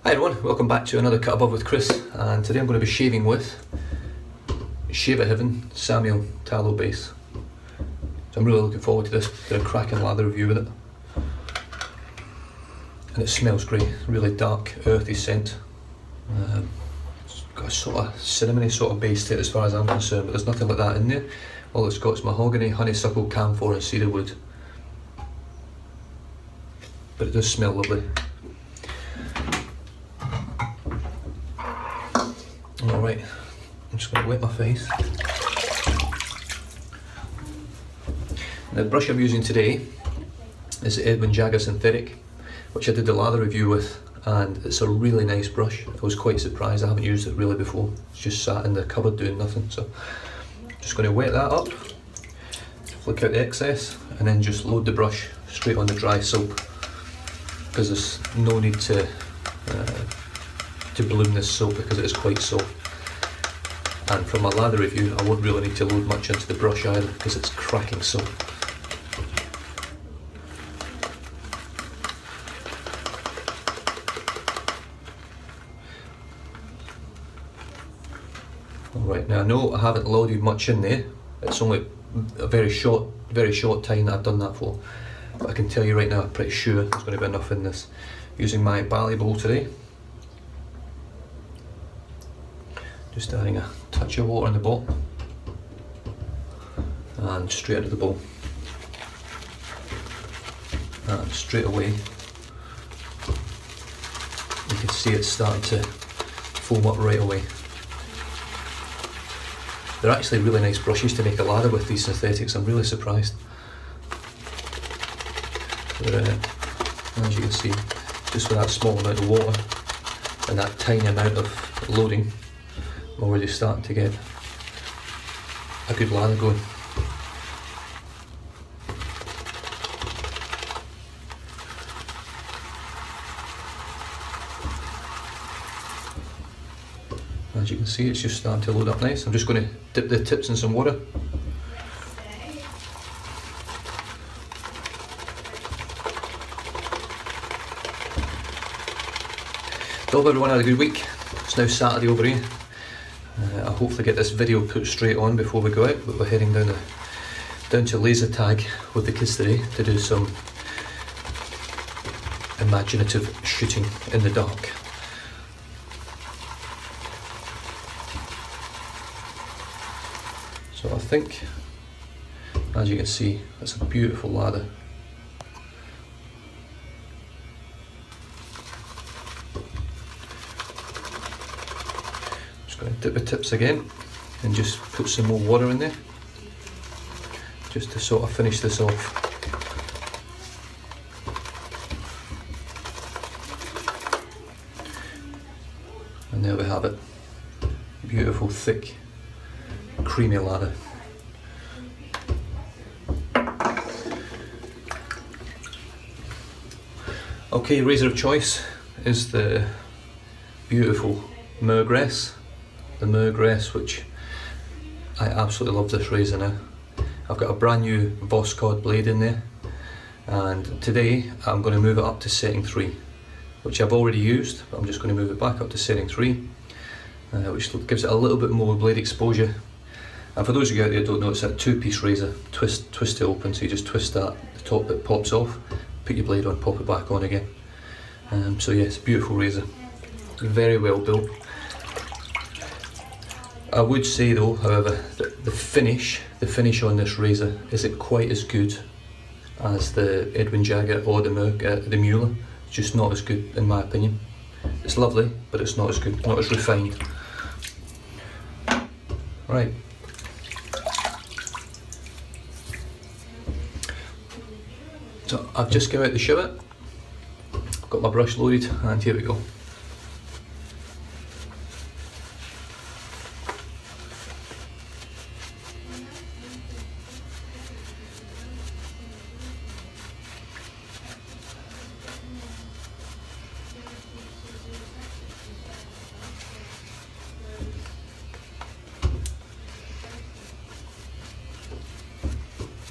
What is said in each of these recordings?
Hi everyone, welcome back to another Cut Above with Chris, and today I'm going to be shaving with Shave at Heaven Samael Tallow base. So I'm really looking forward to this. Did a cracking lather review with it, and it smells great. Really dark, earthy scent. It's got a sort of cinnamony sort of base to it as far as I'm concerned, but there's nothing like that in there. All it's got is mahogany, honeysuckle, camphor and cedar wood. But it does smell lovely. Alright, I'm just going to wet my face. The brush I'm using today is the Edwin Jagger Synthetic, which I did the lather review with, and it's a really nice brush. I was quite surprised, I haven't used it really before. It's just sat in the cupboard doing nothing, so I'm just going to wet that up, flick out the excess, and then just load the brush straight on the dry soap, because there's no need to bloom this soap because it is quite soft. And from my lather review, I won't really need to load much into the brush either because it's cracking soap. Alright, now I know I haven't loaded much in there. It's only a very short time that I've done that for. But I can tell you right now, I'm pretty sure there's going to be enough in this. Using my barley bowl today. Just adding a touch of water in the bottom and straight into the bowl. And straight away you can see it's starting to foam up right away. They're actually really nice brushes to make a lather with, these synthetics. I'm really surprised. As you can see, just with that small amount of water and that tiny amount of loading, I'm already starting to get a good lather going. As you can see, it's just starting to load up nice. I'm just going to dip the tips in some water. Hope everyone had a good week. It's now Saturday over here. I'll hopefully get this video put straight on before we go out, but we're heading down to laser tag with the kids today to do some imaginative shooting in the dark. So I think, as you can see, that's a beautiful lather. Just going to dip the tips again and just put some more water in there, just to sort of finish this off. And there we have it. Beautiful, thick, creamy lather. Okay, razor of choice is the beautiful Mergress. The Mergress, which I absolutely love this razor now. I've got a brand new Voskhod blade in there, and today I'm going to move it up to setting 3, which I've already used, but I'm just going to move it back up to setting 3, which gives it a little bit more blade exposure. And for those of you out there who don't know, it's a 2-piece razor. Twist it open, so you just twist that, the top bit pops off, put your blade on, pop it back on again. So yeah, it's a beautiful razor, very well built. I would say though, however, that the finish on this razor isn't quite as good as the Edwin Jagger or the Mueller. It's just not as good in my opinion. It's lovely, but it's not as good, not as refined. Right. So I've just come out the shower, got my brush loaded, and here we go.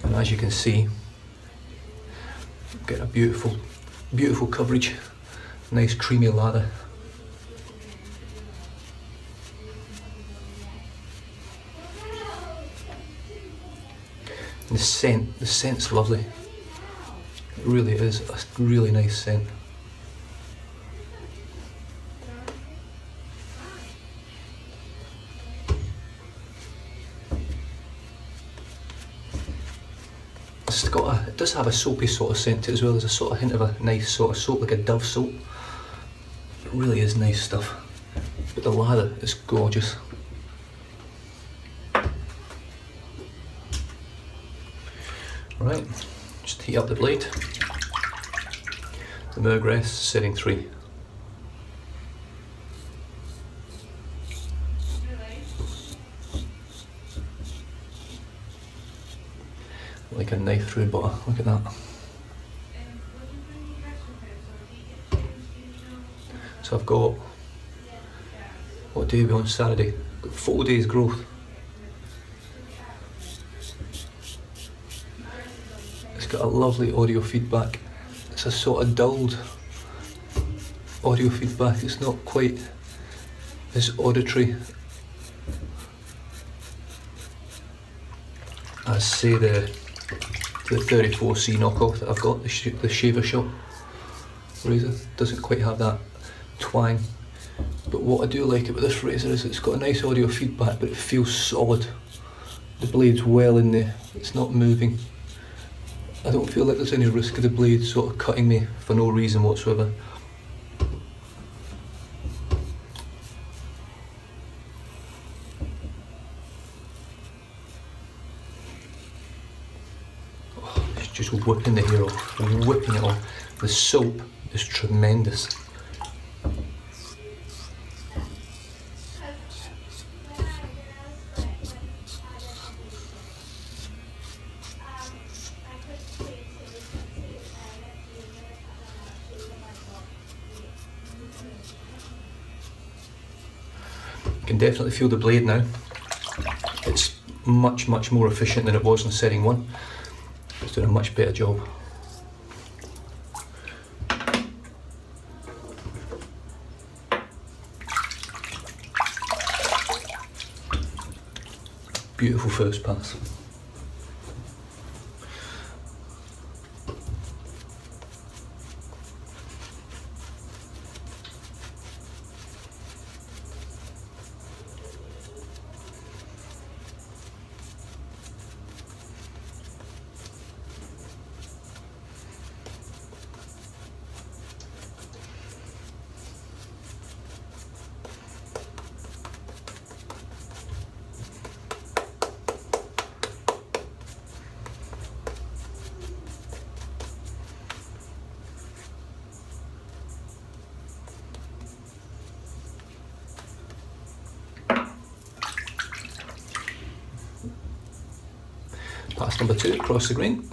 And as you can see, get a beautiful coverage, nice creamy lather, The scent's lovely. It really is a really nice scent. It does have a soapy sort of scent to it as well. There's a sort of hint of a nice sort of soap, like a Dove soap. It really is nice stuff. But the lather is gorgeous. Right, just heat up the blade. The Mergress setting 3. Like a knife through butter, look at that. So I've got, what day are we on? Saturday. Got 4 days growth. It's got a lovely audio feedback. It's a sort of dulled audio feedback. It's not quite as auditory as, say, the 34C knockoff that I've got, the shaver shop razor. Doesn't quite have that twang. But what I do like about this razor is it's got a nice audio feedback, but it feels solid. The blade's well in there, it's not moving. I don't feel like there's any risk of the blade sort of cutting me for no reason whatsoever. Oh, it's just whipping the hair off, whipping it off. The soap is tremendous. You can definitely feel the blade now. It's much more efficient than it was in setting 1. It's doing a much better job. Beautiful first pass. Pass number 2 across the grain.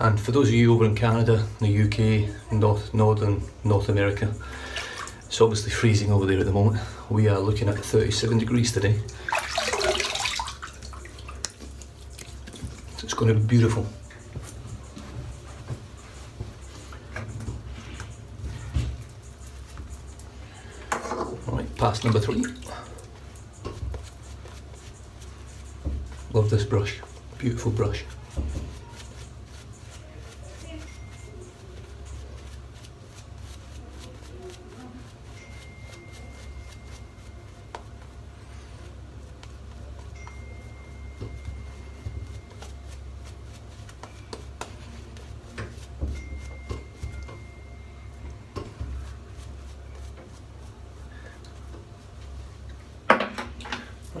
And for those of you over in Canada, the UK, North America, it's obviously freezing over there at the moment. We are looking at 37 degrees today. So it's going to be beautiful. Alright, pass number 3. Love this brush, beautiful brush.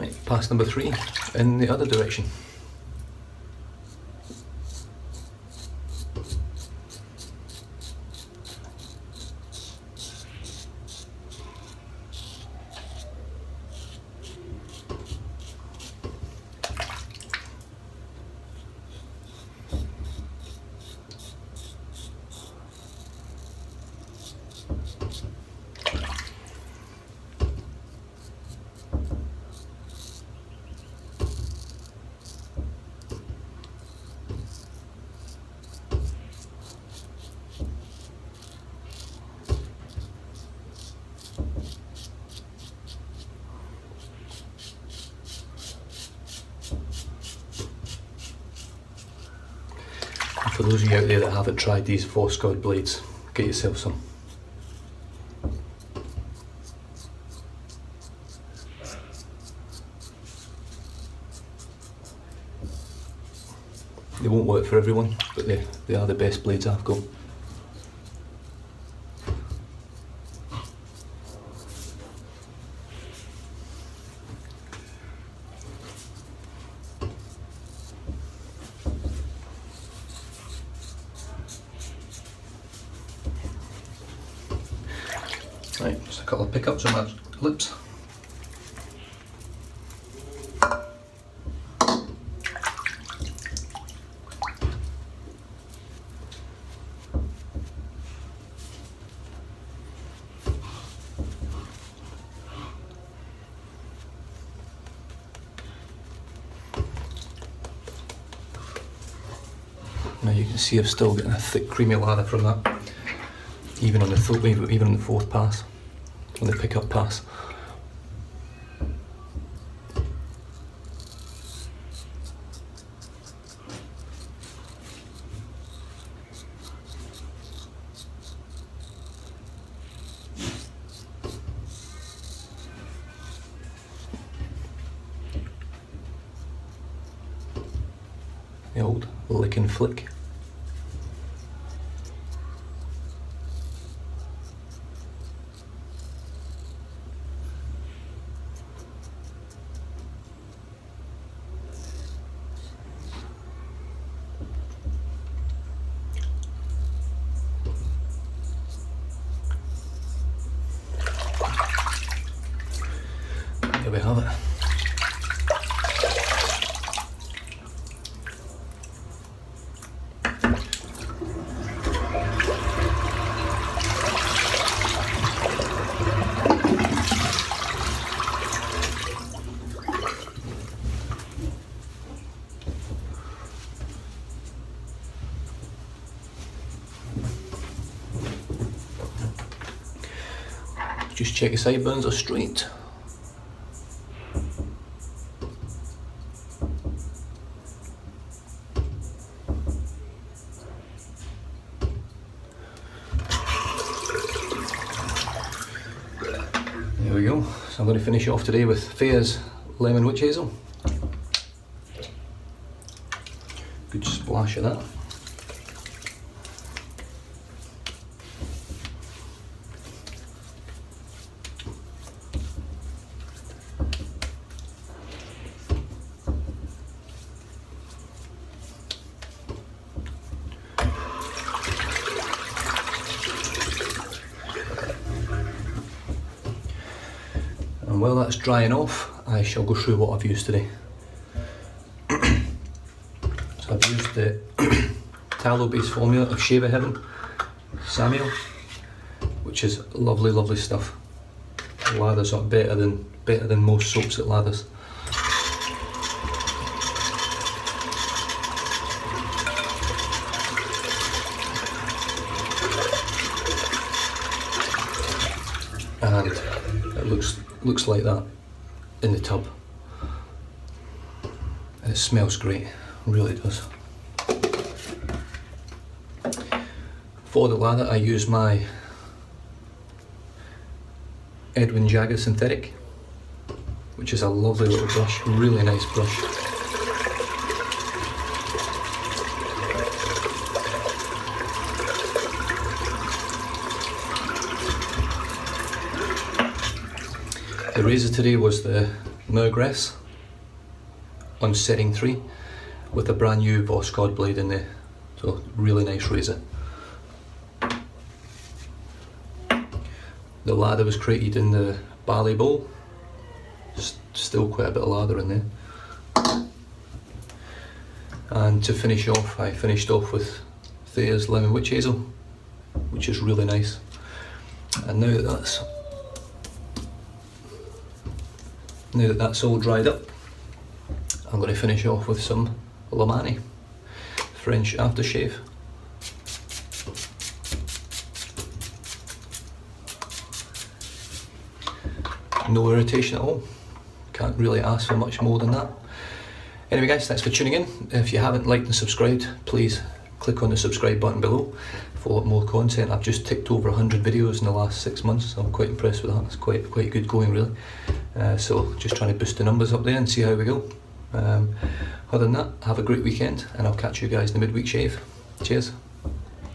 Right, pass number 3 in the other direction. For those of you out there that haven't tried these Voskhod blades, get yourself some. They won't work for everyone, but they are the best blades I've got. Right, just a couple of pickups on my lips. Now you can see I've still getting a thick creamy lather from that, even on the fourth pass, on the pickup pass. The old lick and flick. There we have it. Just check your sideburns are straight. There we go. So I'm going to finish off today with Fair's Lemon Witch Hazel. Good splash of that. And while that's drying off, I shall go through what I've used today. So I've used the tallow based formula of Shaver Heaven, Samael, which is lovely, lovely stuff. The lathers are better than most soaps at lathers. And it looks like that in the tub, and it smells great, really does. For the lather I use my Edwin Jagger Synthetic, which is a lovely little brush, really nice brush. The razor today was the Mergress on setting 3 with a brand new Voskhod blade in there. So really nice razor. The lather was created in the barley bowl. Still quite a bit of lather in there. And to finish off, I finished off with Thayer's Lemon Witch Hazel, which is really nice. And now that that's all dried up, I'm going to finish off with some Lomani French aftershave. No irritation at all. Can't really ask for much more than that. Anyway guys, thanks for tuning in. If you haven't liked and subscribed, please click on the subscribe button below for a lot more content. I've just ticked over 100 videos in the last 6 months, so I'm quite impressed with that. It's quite good going really. So just trying to boost the numbers up there and see how we go. Other than that, have a great weekend, and I'll catch you guys in the midweek shave. Cheers.